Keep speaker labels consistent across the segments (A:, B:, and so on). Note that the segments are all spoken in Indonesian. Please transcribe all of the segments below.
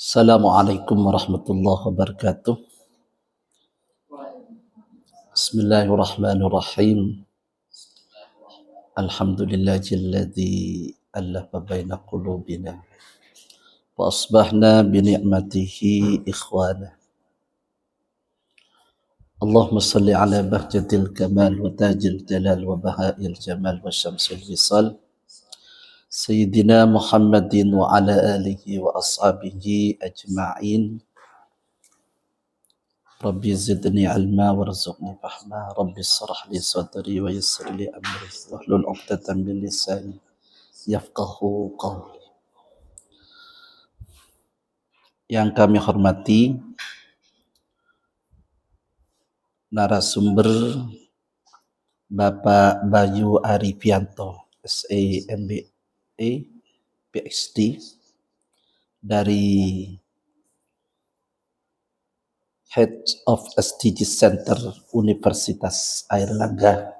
A: Assalamualaikum warahmatullahi wabarakatuh. Bismillahirrahmanirrahim. Alhamdulillahilladzi allafa baina qulubina wa asbahna bi ni'matihi ikhwana. Allahumma salli ala bahjatil kamal wa tajil jalal wa bahail jamal wa syamsil wisal Sayyidina Muhammadin wa ala alihi wa ashabihi ajma'in. Rabbi zidni ilma warzuqni fahma. Rabbi shrah li sadri wa yassir li amri wahlul 'uqdatam min lisani yafqahu qawli. Yang kami hormati narasumber Bapak Bayu Arifianto, SAMBA, PhD dari Head of SDG Center Universitas Airlangga.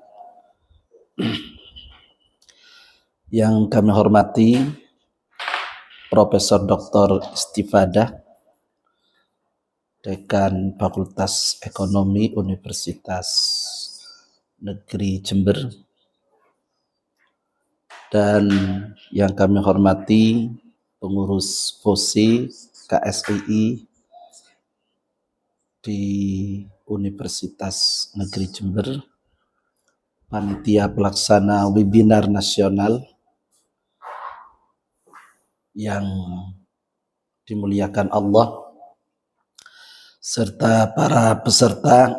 A: Yang kami hormati Profesor Dr. Istifadah, Dekan Fakultas Ekonomi Universitas Negeri Jember, dan yang kami hormati pengurus FOSI KSII di Universitas Negeri Jember, panitia pelaksana webinar nasional yang dimuliakan Allah, serta para peserta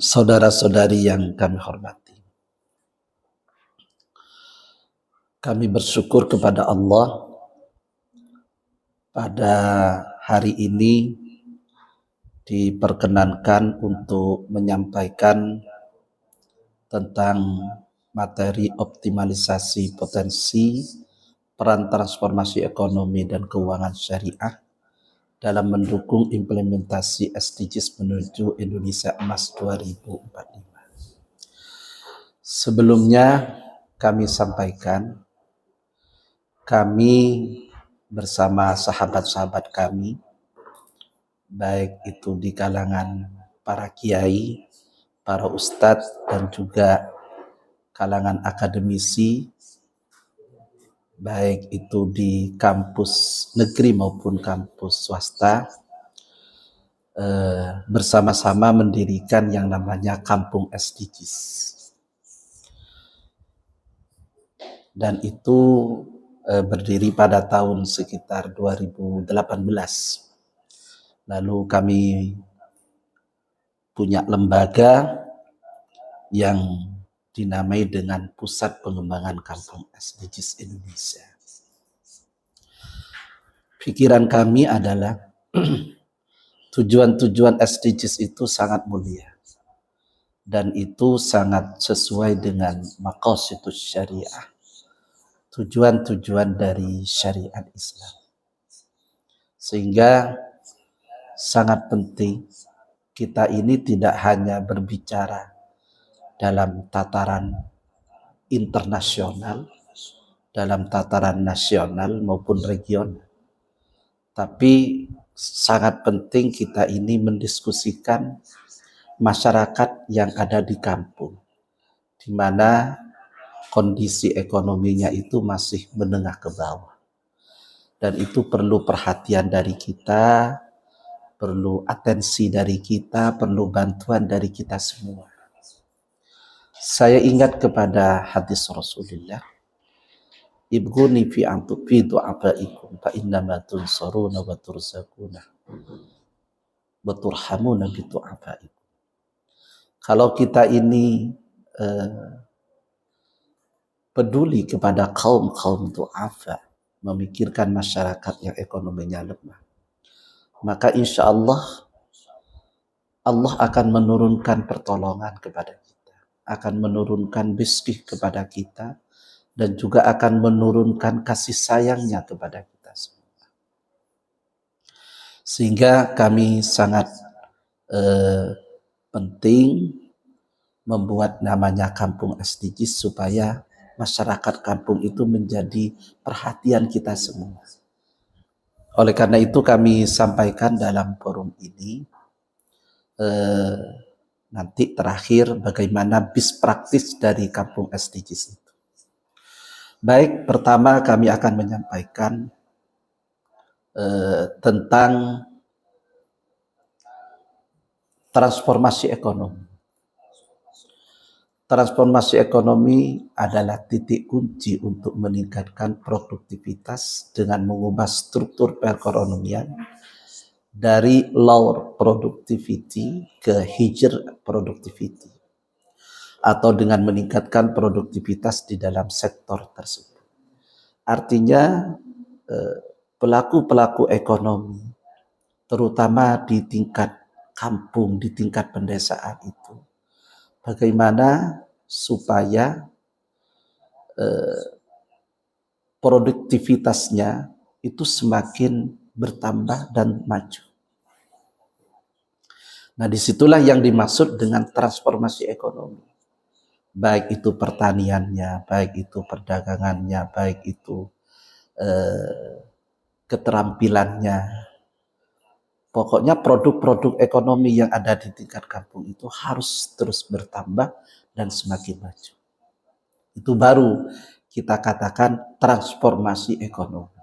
A: saudara-saudari yang kami hormati. Kami bersyukur kepada Allah pada hari ini diperkenankan untuk menyampaikan tentang materi optimalisasi potensi peran transformasi ekonomi dan keuangan syariah dalam mendukung implementasi SDGs menuju Indonesia Emas 2045. Sebelumnya kami sampaikan, kami bersama sahabat-sahabat kami, baik itu di kalangan para kiai, para ustadz, dan juga kalangan akademisi, baik itu di kampus negeri maupun kampus swasta, bersama-sama mendirikan yang namanya Kampung SDGs. Dan itu berdiri pada tahun sekitar 2018. Lalu kami punya lembaga yang dinamai dengan Pusat Pengembangan Kampung SDGs Indonesia. Pikiran kami adalah tujuan-tujuan SDGs itu sangat mulia dan itu sangat sesuai dengan maqasidus syariah, tujuan-tujuan dari syariat Islam. Sehingga sangat penting kita ini tidak hanya berbicara dalam tataran internasional, dalam tataran nasional maupun regional, tapi sangat penting kita ini mendiskusikan masyarakat yang ada di kampung, di mana kondisi ekonominya itu masih menengah ke bawah. Dan itu perlu perhatian dari kita, perlu atensi dari kita, perlu bantuan dari kita semua. Saya ingat kepada hadis Rasulullah, ibghuni fi du'afaikum fa innama tunsaruna wa turzaquna wa turhamuna bi du'afaikum. Kalau kita ini peduli kepada kaum du'afa, memikirkan masyarakat yang ekonominya lemah, maka insya Allah akan menurunkan pertolongan kepada kita, akan menurunkan rizki kepada kita, dan juga akan menurunkan kasih sayangnya kepada kita semua. Sehingga kami sangat penting membuat namanya Kampung SDGs supaya masyarakat kampung itu menjadi perhatian kita semua. Oleh karena itu kami sampaikan dalam forum ini nanti terakhir bagaimana bis praktis dari kampung SDGs itu. Baik, pertama kami akan menyampaikan tentang transformasi ekonomi. Transformasi ekonomi adalah titik kunci untuk meningkatkan produktivitas dengan mengubah struktur perekonomian dari low productivity ke higher productivity atau dengan meningkatkan produktivitas di dalam sektor tersebut. Artinya pelaku-pelaku ekonomi terutama di tingkat kampung, di tingkat pedesaan itu bagaimana supaya produktivitasnya itu semakin bertambah dan maju. Nah, disitulah yang dimaksud dengan transformasi ekonomi. Baik itu pertaniannya, baik itu perdagangannya, baik itu keterampilannya. Pokoknya produk-produk ekonomi yang ada di tingkat kampung itu harus terus bertambah dan semakin maju. Itu baru kita katakan transformasi ekonomi.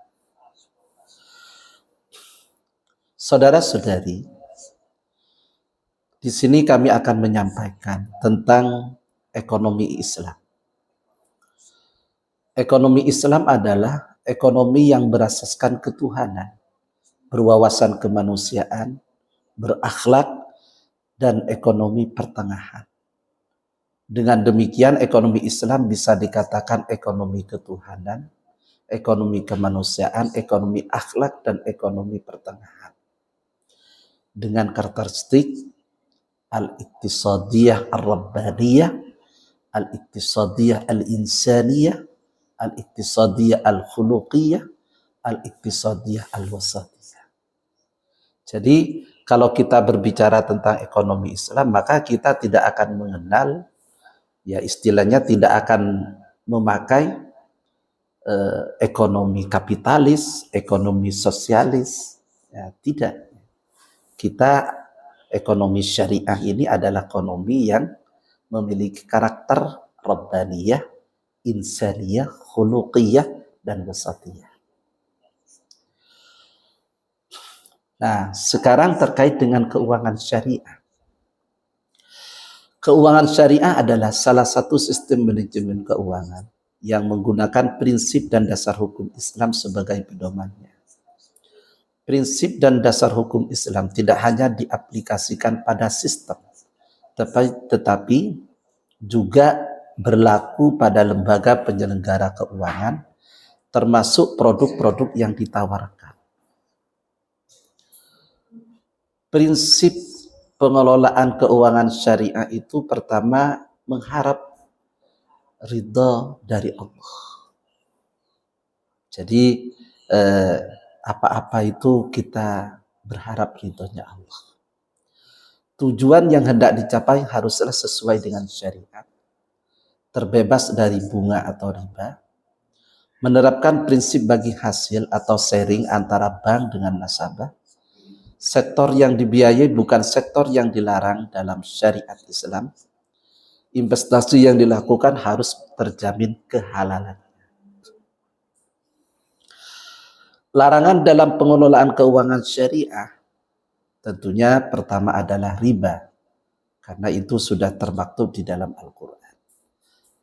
A: Saudara-saudari, di sini kami akan menyampaikan tentang ekonomi Islam. Ekonomi Islam adalah ekonomi yang berasaskan ketuhanan, berwawasan kemanusiaan, berakhlak, dan ekonomi pertengahan. Dengan demikian ekonomi Islam bisa dikatakan ekonomi ketuhanan, ekonomi kemanusiaan, ekonomi akhlak, dan ekonomi pertengahan. Dengan karakteristik al-iqtisadiyah ar-rabbaniyah, al-iqtisadiyah al-insaniyah, al-iqtisadiyah al-khuluqiyah, al-iqtisadiyah al-wasatiyah. Jadi kalau kita berbicara tentang ekonomi Islam, maka kita tidak akan mengenal, ya istilahnya tidak akan memakai ekonomi kapitalis, ekonomi sosialis, ya, tidak. Kita ekonomi syariah ini adalah ekonomi yang memiliki karakter rabbaniyah, insaniyah, khuluqiyah, dan wasatiyah. Nah, sekarang terkait dengan keuangan syariah. Keuangan syariah adalah salah satu sistem manajemen keuangan yang menggunakan prinsip dan dasar hukum Islam sebagai pedomannya. Prinsip dan dasar hukum Islam tidak hanya diaplikasikan pada sistem, tetapi juga berlaku pada lembaga penyelenggara keuangan, termasuk produk-produk yang ditawarkan. Prinsip pengelolaan keuangan syariah itu pertama mengharap ridha dari Allah. Jadi apa-apa itu kita berharap ridhonya Allah. Tujuan yang hendak dicapai haruslah sesuai dengan syariat, terbebas dari bunga atau riba, menerapkan prinsip bagi hasil atau sharing antara bank dengan nasabah. Sektor yang dibiayai bukan sektor yang dilarang dalam syariat Islam. Investasi yang dilakukan harus terjamin kehalalan. Larangan dalam pengelolaan keuangan syariah tentunya pertama adalah riba, karena itu sudah termaktub di dalam Al-Quran.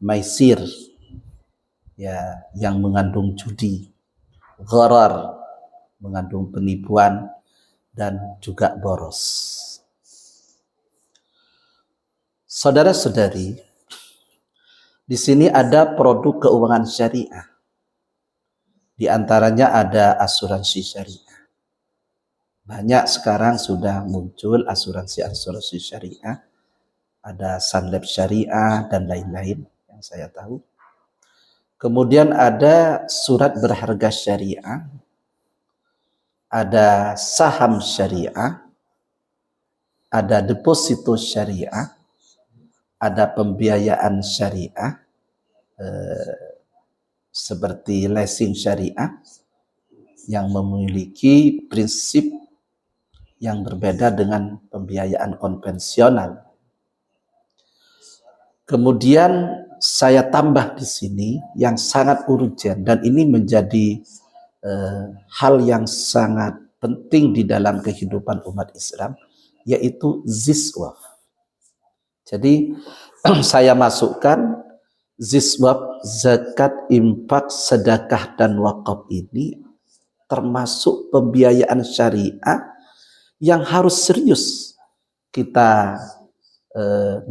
A: Maisir, ya, yang mengandung judi, gharar, mengandung penipuan, dan juga boros. Saudara-saudari, di sini ada produk keuangan syariah. Di antaranya ada asuransi syariah. Banyak sekarang sudah muncul asuransi syariah. Ada Sunlab Syariah dan lain-lain yang saya tahu. Kemudian ada surat berharga syariah, ada saham syariah, ada deposito syariah, ada pembiayaan syariah, seperti leasing syariah, yang memiliki prinsip yang berbeda dengan pembiayaan konvensional. Kemudian saya tambah di sini yang sangat urgent dan ini menjadi hal yang sangat penting di dalam kehidupan umat Islam, yaitu ziswaf. Jadi saya masukkan ziswaf, zakat, infak, sedekah dan wakaf ini termasuk pembiayaan syariah yang harus serius kita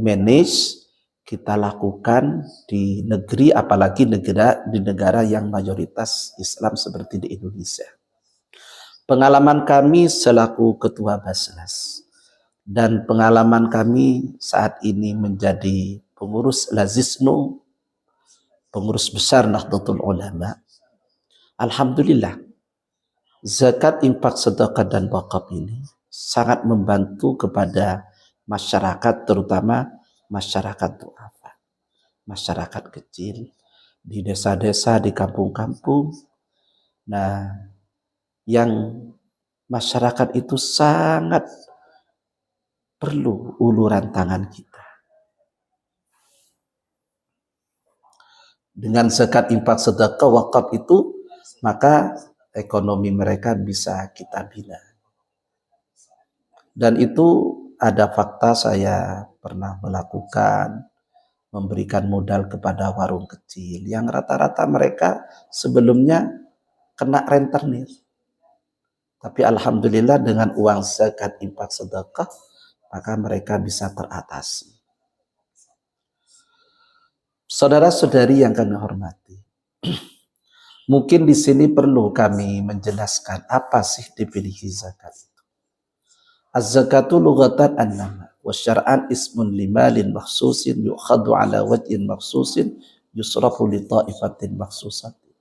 A: manage, kita lakukan di negeri, apalagi di negara yang mayoritas Islam seperti di Indonesia. Pengalaman kami selaku Ketua Basnas dan pengalaman kami saat ini menjadi pengurus Lazisnu, pengurus besar Nahdlatul Ulama, alhamdulillah zakat, infak, sedekah dan wakaf ini sangat membantu kepada masyarakat, terutama masyarakat du'afa, masyarakat kecil di desa-desa, di kampung-kampung. Nah, yang masyarakat itu sangat perlu uluran tangan kita. Dengan zakat, infak, sedekah, wakaf itu, maka ekonomi mereka bisa kita bina. Dan itu ada fakta, saya pernah melakukan, memberikan modal kepada warung kecil yang rata-rata mereka sebelumnya kena rentenir. Tapi alhamdulillah dengan uang zakat, infak, sedekah, maka mereka bisa teratasi. Saudara-saudari yang kami hormati, mungkin di sini perlu kami menjelaskan apa sih definisi zakat itu. Az-zakatu lughatan an-nama wa syar'an ismun limalin makhsusin yu'khadu ala wajhin makhsusin yusrafu li ta'ifatin makhsusatin.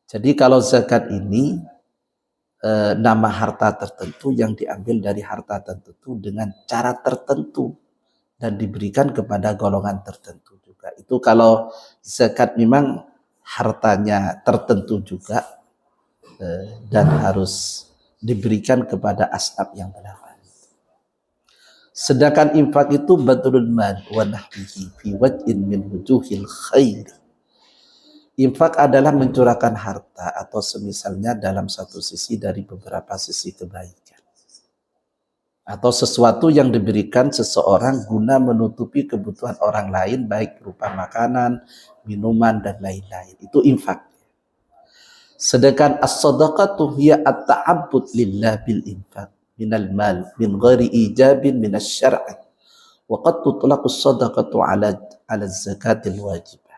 A: Jadi kalau zakat ini nama harta tertentu yang diambil dari harta tertentu dengan cara tertentu dan diberikan kepada golongan tertentu juga. Itu kalau zakat memang hartanya tertentu juga dan harus diberikan kepada asnaf yang beragam. Sedangkan infak itu badlul mal wa nahwihi fi wajhin min wujuhil khair. Infak adalah mencurahkan harta atau semisalnya dalam satu sisi dari beberapa sisi kebaikan. Atau sesuatu yang diberikan seseorang guna menutupi kebutuhan orang lain, baik berupa makanan, minuman, dan lain-lain. Itu infak. Sedangkan as-sadaqatu hiya at-ta'abbud lillah bil infaq minal mal min ghairi ijabin minas syar'i wa qad tutlaqu as-sadaqatu ala zakatil wajibah.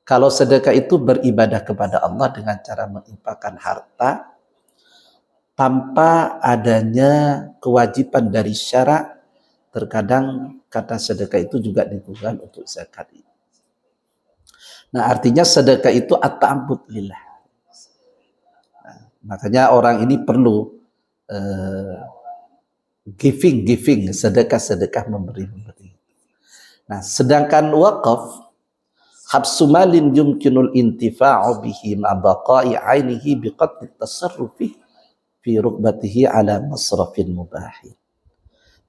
A: Kalau sedekah itu beribadah kepada Allah dengan cara menginfakkan harta tanpa adanya kewajiban dari syarak. Terkadang kata sedekah itu juga digunakan untuk zakat. Nah, artinya sedekah itu at-ta'abbud lillah. Nah, makanya orang ini perlu giving, sedekah, memberi. Nah, sedangkan wakaf, habsu malin yumkinul intifa'u bihi ma baqa'i 'ainihi biqadri tasarrufi fi rukbatihi ala masrafin mubahin.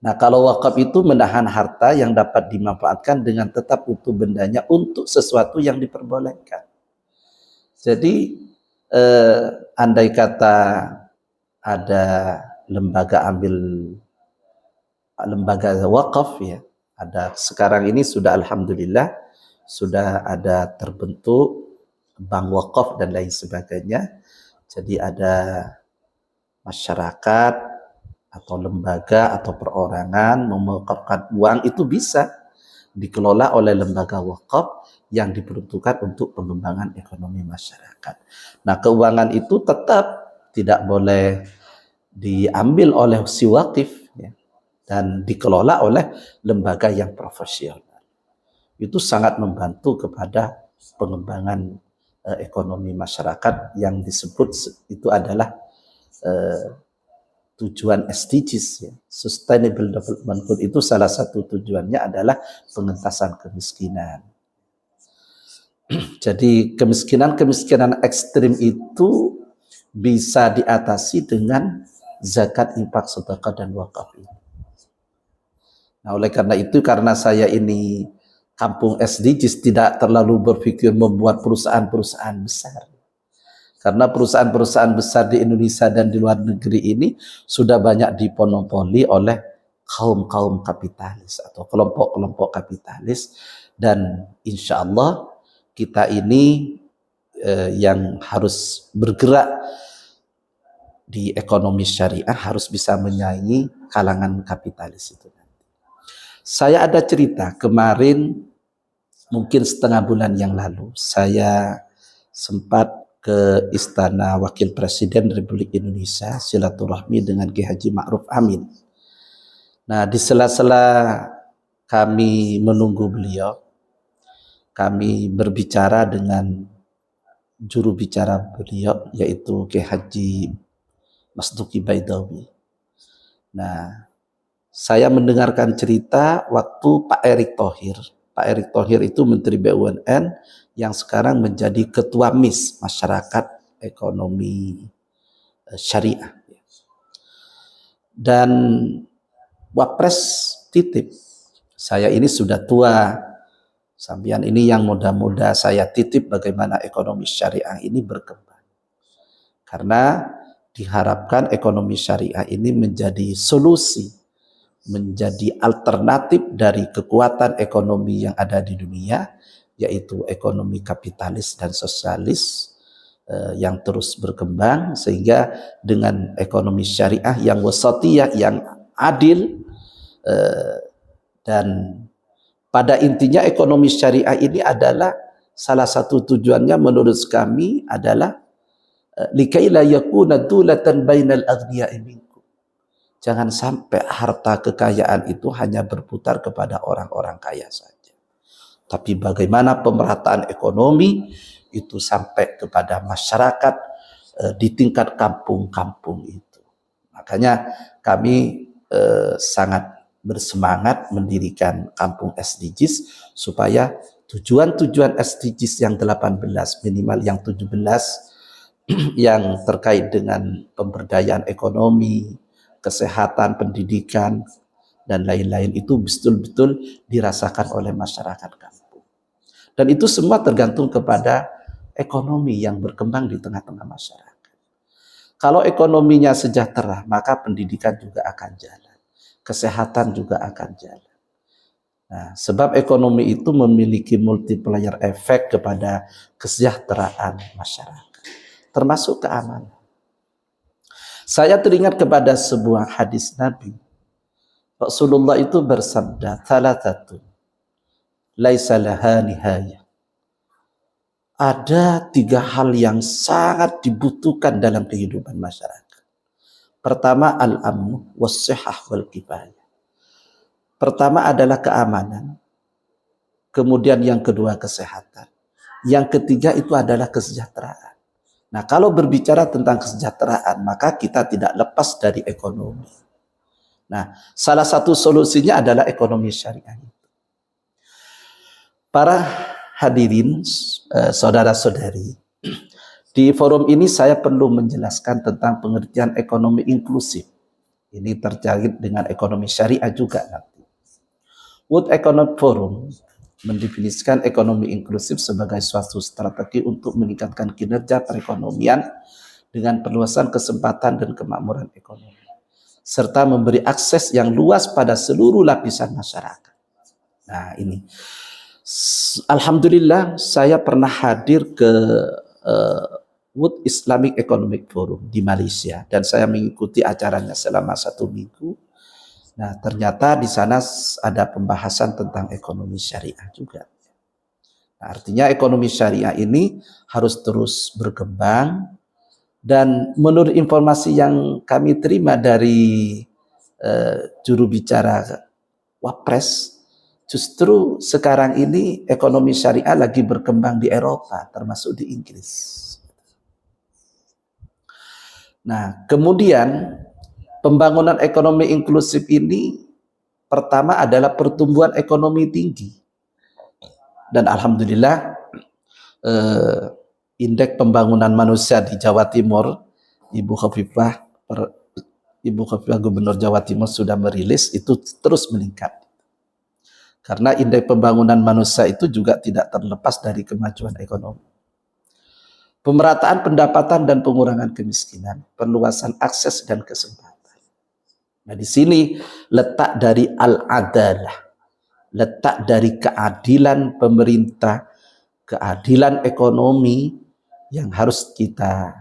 A: Nah, kalau wakaf itu menahan harta yang dapat dimanfaatkan dengan tetap utuh bendanya untuk sesuatu yang diperbolehkan. Jadi, andai kata ada lembaga wakaf ya, ada sekarang ini sudah alhamdulillah sudah ada terbentuk bank wakaf dan lain sebagainya. Jadi ada masyarakat atau lembaga atau perorangan mewakafkan uang, itu bisa dikelola oleh lembaga wakaf yang diperuntukkan untuk pengembangan ekonomi masyarakat. Nah, keuangan itu tetap tidak boleh diambil oleh si wakif ya, dan dikelola oleh lembaga yang profesional. Itu sangat membantu kepada pengembangan ekonomi masyarakat yang disebut itu adalah tujuan SDGs ya. Sustainable Development Goal itu salah satu tujuannya adalah pengentasan kemiskinan. Jadi kemiskinan ekstrim itu bisa diatasi dengan zakat, infak, sedekah dan wakaf ini. Nah, oleh karena itu, karena saya ini kampung SDGs, tidak terlalu berpikir membuat perusahaan-perusahaan besar. Karena perusahaan-perusahaan besar di Indonesia dan di luar negeri ini sudah banyak dimonopoli oleh kaum-kaum kapitalis atau kelompok-kelompok kapitalis. Dan insya Allah kita ini yang harus bergerak di ekonomi syariah harus bisa menyaingi kalangan kapitalis itu. Saya ada cerita kemarin, mungkin setengah bulan yang lalu, saya sempat ke Istana Wakil Presiden Republik Indonesia silaturahmi dengan Ki Haji Ma'ruf Amin. Nah, di sela-sela kami menunggu beliau, kami berbicara dengan juru bicara beliau, yaitu Ki Haji Mas Duki Baidawi. Nah, saya mendengarkan cerita waktu Pak Erick Thohir. Pak Erick Thohir itu Menteri BUMN yang sekarang menjadi Ketua MIS, Masyarakat Ekonomi Syariah. Dan Wapres titip, saya ini sudah tua, sampean ini yang muda-muda, saya titip bagaimana ekonomi syariah ini berkembang. Karena diharapkan ekonomi syariah ini menjadi solusi, menjadi alternatif dari kekuatan ekonomi yang ada di dunia, yaitu ekonomi kapitalis dan sosialis yang terus berkembang, sehingga dengan ekonomi syariah yang wasatiyah, yang adil, dan pada intinya ekonomi syariah ini adalah salah satu tujuannya menurut kami adalah likai la yakuna dulatan bainal aghniya'i minkum. Jangan sampai harta kekayaan itu hanya berputar kepada orang-orang kaya saja. Tapi bagaimana pemerataan ekonomi itu sampai kepada masyarakat di tingkat kampung-kampung itu. Makanya kami sangat bersemangat mendirikan kampung SDGs supaya tujuan-tujuan SDGs yang 18, minimal yang 17 yang terkait dengan pemberdayaan ekonomi, kesehatan, pendidikan, dan lain-lain itu betul-betul dirasakan oleh masyarakat kampung. Dan itu semua tergantung kepada ekonomi yang berkembang di tengah-tengah masyarakat. Kalau ekonominya sejahtera, maka pendidikan juga akan jalan. Kesehatan juga akan jalan. Nah, sebab ekonomi itu memiliki multiplier efek kepada kesejahteraan masyarakat, termasuk keamanan. Saya teringat kepada sebuah hadis Nabi. Rasulullah itu bersabda, "Thalathatun laisa laha nihayah." Ada 3 hal yang sangat dibutuhkan dalam kehidupan masyarakat. Pertama, al-amnu was-sihah wal kifayah. Pertama adalah keamanan. Kemudian yang kedua kesehatan. Yang ketiga itu adalah kesejahteraan. Nah, kalau berbicara tentang kesejahteraan, maka kita tidak lepas dari ekonomi. Nah, salah satu solusinya adalah ekonomi syariah. Para hadirin, saudara-saudari, di forum ini saya perlu menjelaskan tentang pengertian ekonomi inklusif. Ini terkait dengan ekonomi syariah juga nanti. World Economic Forum mendefinisikan ekonomi inklusif sebagai suatu strategi untuk meningkatkan kinerja perekonomian dengan perluasan kesempatan dan kemakmuran ekonomi, serta memberi akses yang luas pada seluruh lapisan masyarakat. Nah, ini alhamdulillah saya pernah hadir ke World Islamic Economic Forum di Malaysia dan saya mengikuti acaranya selama 1 minggu. Nah, ternyata di sana ada pembahasan tentang ekonomi syariah juga. Nah, artinya ekonomi syariah ini harus terus berkembang, dan menurut informasi yang kami terima dari juru bicara Wapres, justru sekarang ini ekonomi syariah lagi berkembang di Eropa, termasuk di Inggris. Nah, kemudian pembangunan ekonomi inklusif ini pertama adalah pertumbuhan ekonomi tinggi. Dan alhamdulillah indeks pembangunan manusia di Jawa Timur Ibu Khofifah Ibu Khofifah Gubernur Jawa Timur sudah merilis, itu terus meningkat. Karena indeks pembangunan manusia itu juga tidak terlepas dari kemajuan ekonomi. Pemerataan pendapatan dan pengurangan kemiskinan, perluasan akses dan kesempatan. Nah, di sini letak dari al-adalah, letak dari keadilan pemerintah, keadilan ekonomi yang harus kita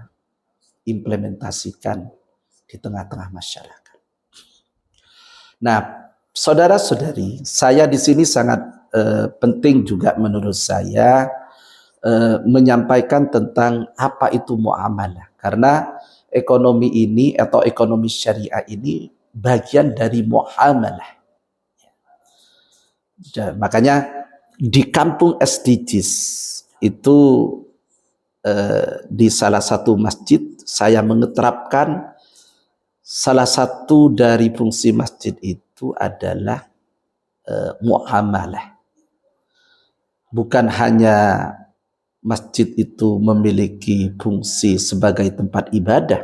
A: implementasikan di tengah-tengah masyarakat. Nah, saudara-saudari, saya di sini sangat penting juga menurut saya menyampaikan tentang apa itu muamalah, karena ekonomi ini atau ekonomi syariah ini bagian dari muamalah. Makanya di kampung SDGs itu di salah satu masjid saya mengeterapkan salah satu dari fungsi masjid itu adalah muamalah. Bukan hanya masjid itu memiliki fungsi sebagai tempat ibadah,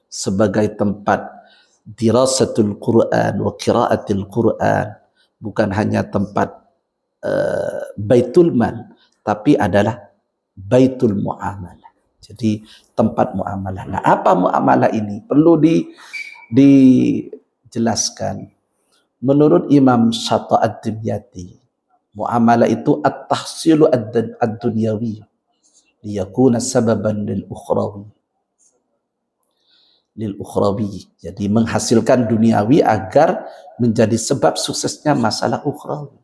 A: sebagai tempat dirasatul Quran wa qiraatil Quran, bukan hanya tempat baitul mal, tapi adalah baitul muamalah. Jadi tempat muamalah. Nah, apa muamalah ini? Perlu dijelaskan. Menurut Imam Syata' ad-Dimyati, muamalah itu at-tahsilu ad-dunyawi liyakuna sababan lil ukhrawi. Jadi menghasilkan duniawi agar menjadi sebab suksesnya masalah ukhrawi.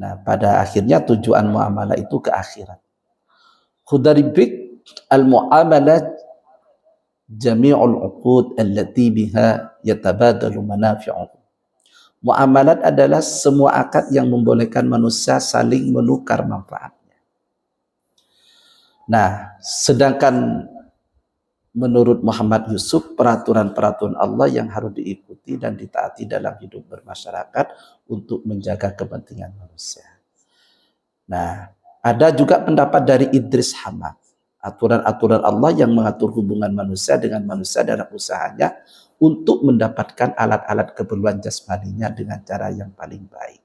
A: Nah, pada akhirnya tujuan muamalah itu ke akhirat. Khudaribik al-muamalah jami'ul uqud allati biha yatabadalu manafi'u. Muamalat adalah semua akad yang membolehkan manusia saling menukar manfaatnya. Nah, sedangkan menurut Muhammad Yusuf, peraturan-peraturan Allah yang harus diikuti dan ditaati dalam hidup bermasyarakat untuk menjaga kepentingan manusia. Nah, ada juga pendapat dari Idris Hamad, aturan-aturan Allah yang mengatur hubungan manusia dengan manusia dalam usahanya untuk mendapatkan alat-alat keperluan jasmaninya dengan cara yang paling baik.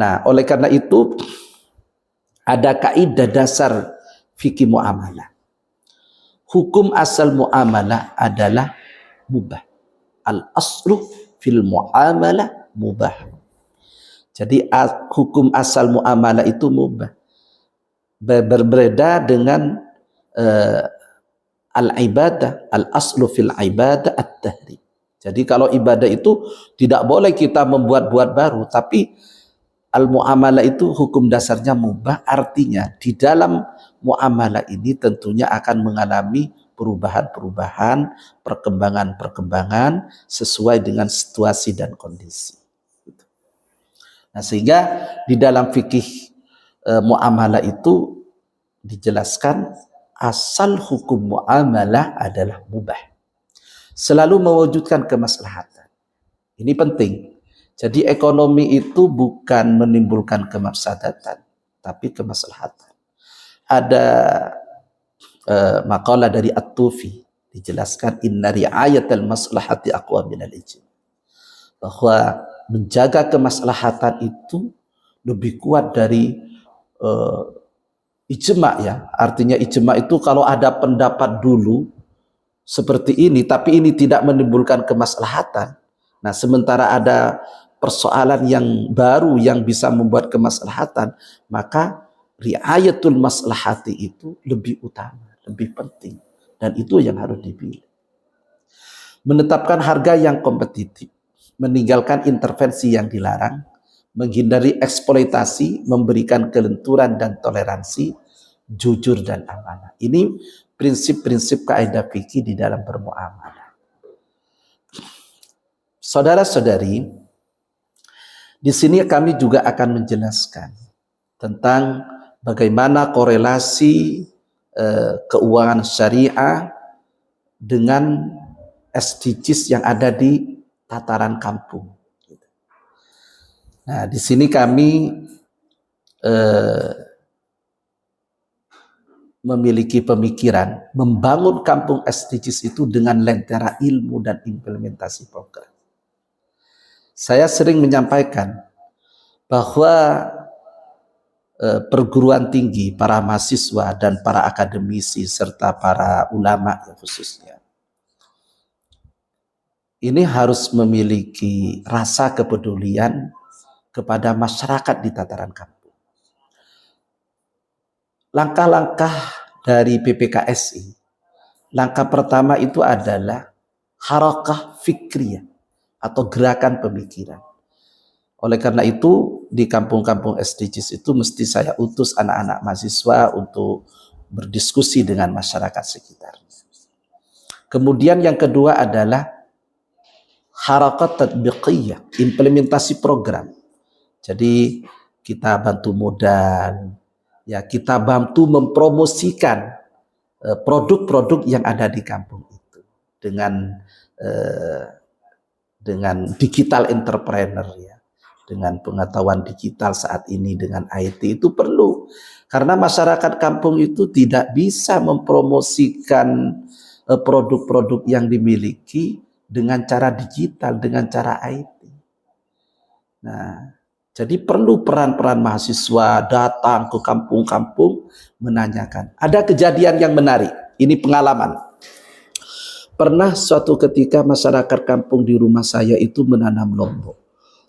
A: Nah, oleh karena itu ada kaidah dasar fikih muamalah. Hukum asal muamalah adalah mubah. Al-aslu fil muamalah mubah. Jadi hukum asal muamalah itu mubah. Berbeda dengan al-ibadah, al-aslu fil ibadah at-tahrim. Jadi kalau ibadah itu tidak boleh kita membuat-buat baru, tapi al-muamalah itu hukum dasarnya mubah, artinya di dalam muamalah ini tentunya akan mengalami perubahan-perubahan, perkembangan-perkembangan sesuai dengan situasi dan kondisi. Nah, sehingga di dalam fikih muamalah itu dijelaskan asal hukum muamalah adalah mubah. Selalu mewujudkan kemaslahatan. Ini penting. Jadi ekonomi itu bukan menimbulkan kemafsadatan, tapi kemaslahatan. Ada makalah dari At-Tufi dijelaskan inna ri'ayatal maslahati aqwa minal ijma. Bahwa menjaga kemaslahatan itu lebih kuat dari ijma, ya. Artinya ijma itu kalau ada pendapat dulu seperti ini, tapi ini tidak menimbulkan kemaslahatan. Nah, sementara ada persoalan yang baru yang bisa membuat kemaslahatan, maka riayatul maslahati itu lebih utama, lebih penting. Dan itu yang harus dipilih. Menetapkan harga yang kompetitif, meninggalkan intervensi yang dilarang, menghindari eksploitasi, memberikan kelenturan dan toleransi, jujur dan amanah. Ini prinsip-prinsip kaidah fikih di dalam bermuamalah. Saudara-saudari, di sini kami juga akan menjelaskan tentang bagaimana korelasi keuangan syariah dengan SDGs yang ada di tataran kampung. Nah, di sini kami memiliki pemikiran membangun kampung SDGs itu dengan lentera ilmu dan implementasi program. Saya sering menyampaikan bahwa perguruan tinggi, para mahasiswa dan para akademisi serta para ulama khususnya ini harus memiliki rasa kepedulian kepada masyarakat di tataran kampung. Langkah-langkah dari PPKSI, langkah pertama itu adalah harakah fikriyah atau gerakan pemikiran. Oleh karena itu di kampung-kampung SDGs itu mesti saya utus anak-anak mahasiswa untuk berdiskusi dengan masyarakat sekitarnya. Kemudian yang kedua adalah harakat tatbiqiyah, implementasi program. Jadi kita bantu modal, ya kita bantu mempromosikan produk-produk yang ada di kampung itu dengan digital entrepreneur ya. Dengan pengetahuan digital saat ini dengan IT itu perlu. Karena masyarakat kampung itu tidak bisa mempromosikan produk-produk yang dimiliki dengan cara digital, dengan cara IT. Nah, jadi perlu peran-peran mahasiswa datang ke kampung-kampung menanyakan. Ada kejadian yang menarik, ini pengalaman. Pernah suatu ketika masyarakat kampung di rumah saya itu menanam lombok.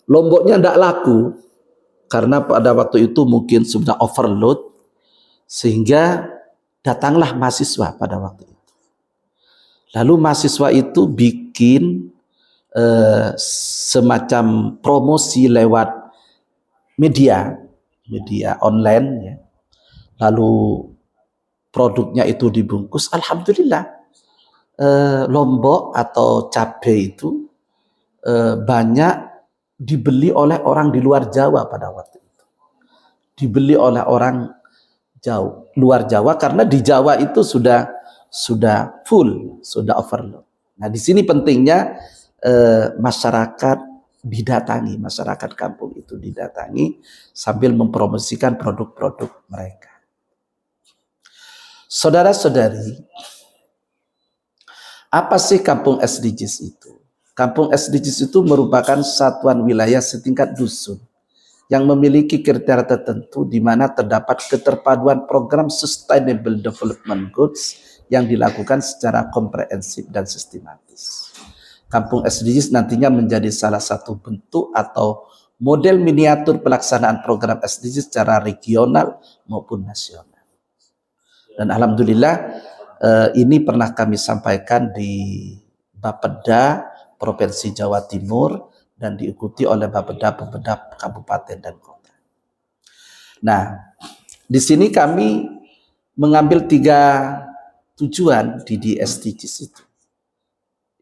A: Lomboknya tidak laku karena pada waktu itu mungkin sudah overload sehingga datanglah mahasiswa pada waktu itu. Lalu mahasiswa itu bikin semacam promosi lewat media online ya. Lalu produknya itu dibungkus. Alhamdulillah lombok atau cabai itu banyak dibeli oleh orang di luar Jawa pada waktu itu. Dibeli oleh orang luar Jawa karena di Jawa itu sudah full, sudah overload. Nah, di sini pentingnya masyarakat didatangi, masyarakat kampung itu didatangi sambil mempromosikan produk-produk mereka. Saudara-saudari, apa sih kampung SDGs itu? Kampung SDGs itu merupakan satuan wilayah setingkat dusun yang memiliki kriteria tertentu di mana terdapat keterpaduan program Sustainable Development Goals yang dilakukan secara komprehensif dan sistematis. Kampung SDGs nantinya menjadi salah satu bentuk atau model miniatur pelaksanaan program SDGs secara regional maupun nasional. Dan alhamdulillah ini pernah kami sampaikan di Bapeda Provinsi Jawa Timur dan diikuti oleh Bapeda kabupaten dan kota. Nah, di sini kami mengambil 3 tujuan di SDGs itu.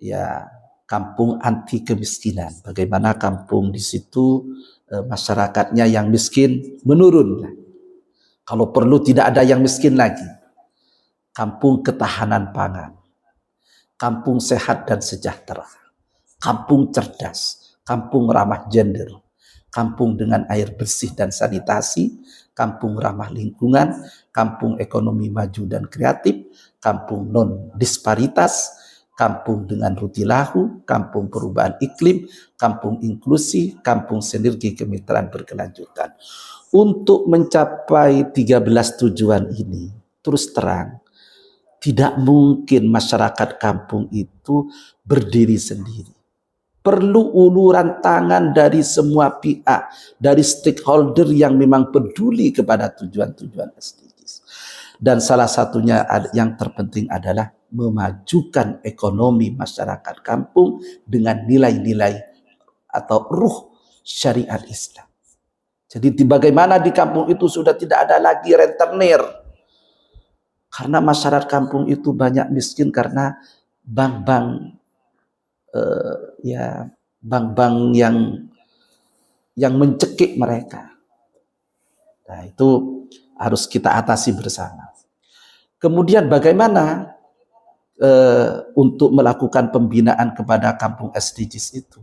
A: Ya, kampung anti kemiskinan. Bagaimana kampung di situ masyarakatnya yang miskin menurun. Kalau perlu tidak ada yang miskin lagi. Kampung ketahanan pangan. Kampung sehat dan sejahtera. Kampung cerdas, kampung ramah gender, kampung dengan air bersih dan sanitasi, kampung ramah lingkungan, kampung ekonomi maju dan kreatif, kampung non disparitas, kampung dengan rutilahu, kampung perubahan iklim, kampung inklusi, kampung sinergi kemitraan berkelanjutan. Untuk mencapai 13 tujuan ini, terus terang, tidak mungkin masyarakat kampung itu berdiri sendiri. Perlu uluran tangan dari semua pihak, dari stakeholder yang memang peduli kepada tujuan-tujuan SDGs. Dan salah satunya yang terpenting adalah memajukan ekonomi masyarakat kampung dengan nilai-nilai atau ruh syariat Islam. Jadi bagaimana di kampung itu sudah tidak ada lagi rentenir. Karena masyarakat kampung itu banyak miskin karena bank-bank yang mencekik mereka. Nah, itu harus kita atasi bersama. Kemudian bagaimana untuk melakukan pembinaan kepada kampung SDGs itu?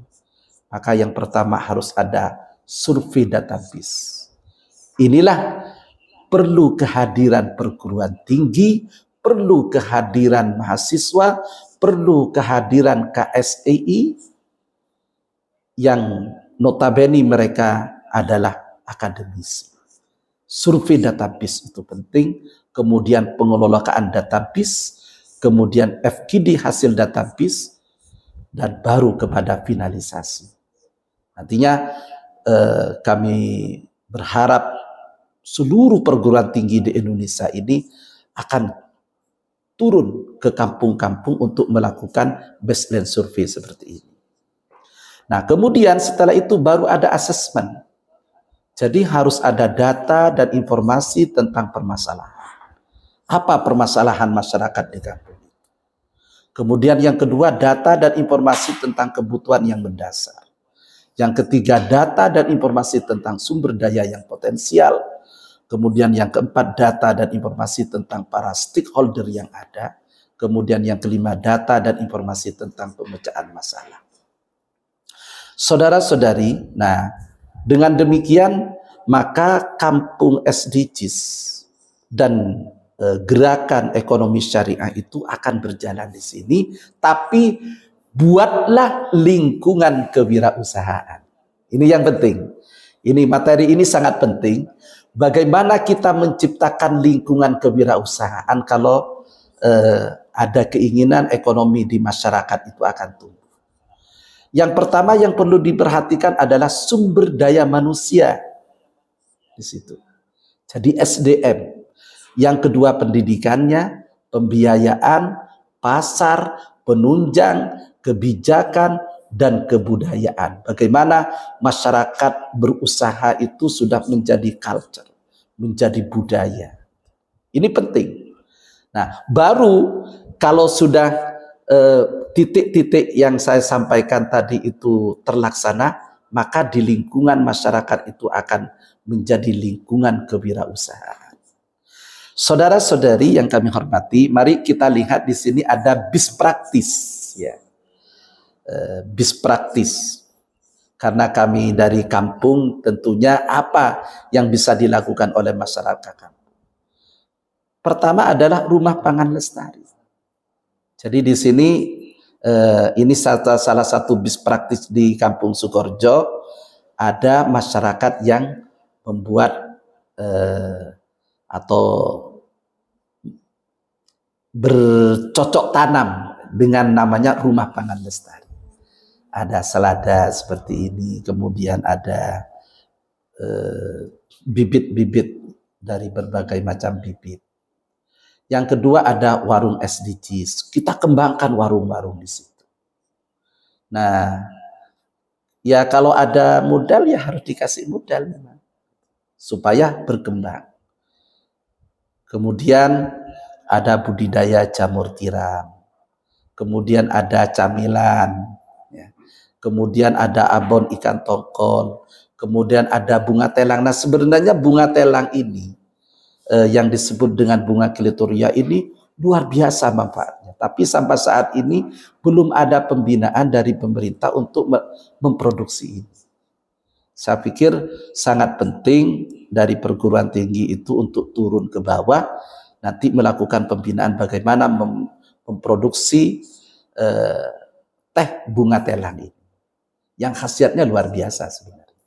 A: Maka yang pertama harus ada survei database. Inilah perlu kehadiran perguruan tinggi, perlu kehadiran mahasiswa, perlu kehadiran KSEI yang notabene mereka adalah akademisi. Survei database itu penting, kemudian pengelolaan database, kemudian FQD hasil database, dan baru kepada finalisasi. Nantinya kami berharap seluruh perguruan tinggi di Indonesia ini akan turun ke kampung-kampung untuk melakukan baseline survei seperti ini. Nah, kemudian setelah itu baru ada asesmen. Jadi harus ada data dan informasi tentang permasalahan. Apa permasalahan masyarakat di kampung itu? Kemudian yang kedua, data dan informasi tentang kebutuhan yang mendasar. Yang ketiga, data dan informasi tentang sumber daya yang potensial. Kemudian yang keempat, data dan informasi tentang para stakeholder yang ada. Kemudian yang kelima, data dan informasi tentang pemecahan masalah. Saudara-saudari, nah dengan demikian maka kampung SDGs dan gerakan ekonomi syariah itu akan berjalan di sini, tapi buatlah lingkungan kewirausahaan. Ini yang penting. Ini materi ini sangat penting. Bagaimana kita menciptakan lingkungan kewirausahaan kalau ada keinginan ekonomi di masyarakat itu akan tumbuh. Yang pertama yang perlu diperhatikan adalah sumber daya manusia di situ. Jadi SDM. Yang kedua pendidikannya, pembiayaan, pasar, penunjang, kebijakan, dan kebudayaan. Bagaimana masyarakat berusaha itu sudah menjadi culture, menjadi budaya. Ini penting. Nah, baru kalau sudah titik-titik yang saya sampaikan tadi itu terlaksana, maka di lingkungan masyarakat itu akan menjadi lingkungan kewirausahaan. Saudara-saudari yang kami hormati, mari kita lihat di sini ada best practice, ya. Best practice. Karena kami dari kampung, tentunya apa yang bisa dilakukan oleh masyarakat kampung. Pertama adalah rumah pangan lestari. Jadi di sini ini salah satu best practice di Kampung Sukorejo, ada masyarakat yang membuat atau bercocok tanam dengan namanya rumah pangan lestari. Ada selada seperti ini, kemudian ada bibit-bibit dari berbagai macam bibit. Yang kedua ada warung SDGs. Kita kembangkan warung-warung di situ. Nah, ya kalau ada modal ya harus dikasih modal memang supaya berkembang. Kemudian ada budidaya jamur tiram. Kemudian ada camilan. Ya. Kemudian ada abon ikan tongkol. Kemudian ada bunga telang. Nah, sebenarnya bunga telang ini yang disebut dengan bunga klitoria ini luar biasa manfaatnya. Tapi sampai saat ini belum ada pembinaan dari pemerintah untuk memproduksi ini. Saya pikir sangat penting dari perguruan tinggi itu untuk turun ke bawah, nanti melakukan pembinaan bagaimana memproduksi teh bunga telang ini. Yang khasiatnya luar biasa sebenarnya.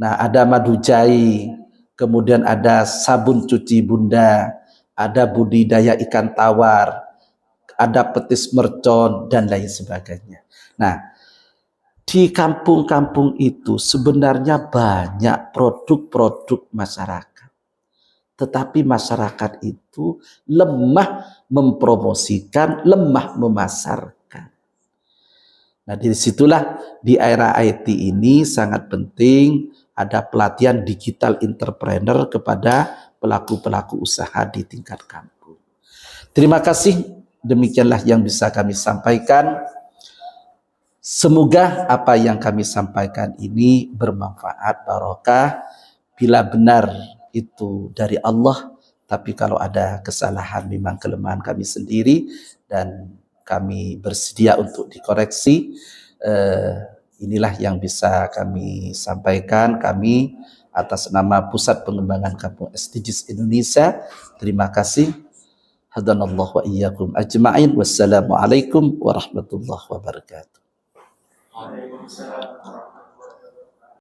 A: Nah, ada madu jai, kemudian ada sabun cuci bunda, ada budidaya ikan tawar, ada petis mercon, dan lain sebagainya. Nah, di kampung-kampung itu sebenarnya banyak produk-produk masyarakat. Tetapi masyarakat itu lemah mempromosikan, lemah memasarkan. Nah, disitulah di era IT ini sangat penting ada pelatihan digital entrepreneur kepada pelaku-pelaku usaha di tingkat kampung. Terima kasih, demikianlah yang bisa kami sampaikan. Semoga apa yang kami sampaikan ini bermanfaat, barokah. Bila benar itu dari Allah, tapi kalau ada kesalahan memang kelemahan kami sendiri dan kami bersedia untuk dikoreksi. Inilah yang bisa kami sampaikan. Kami atas nama Pusat Pengembangan Kampung SDGs Indonesia. Terima kasih. Hadanallahu wa iyyakum ajma'in. Wassalamualaikum warahmatullahi wabarakatuh.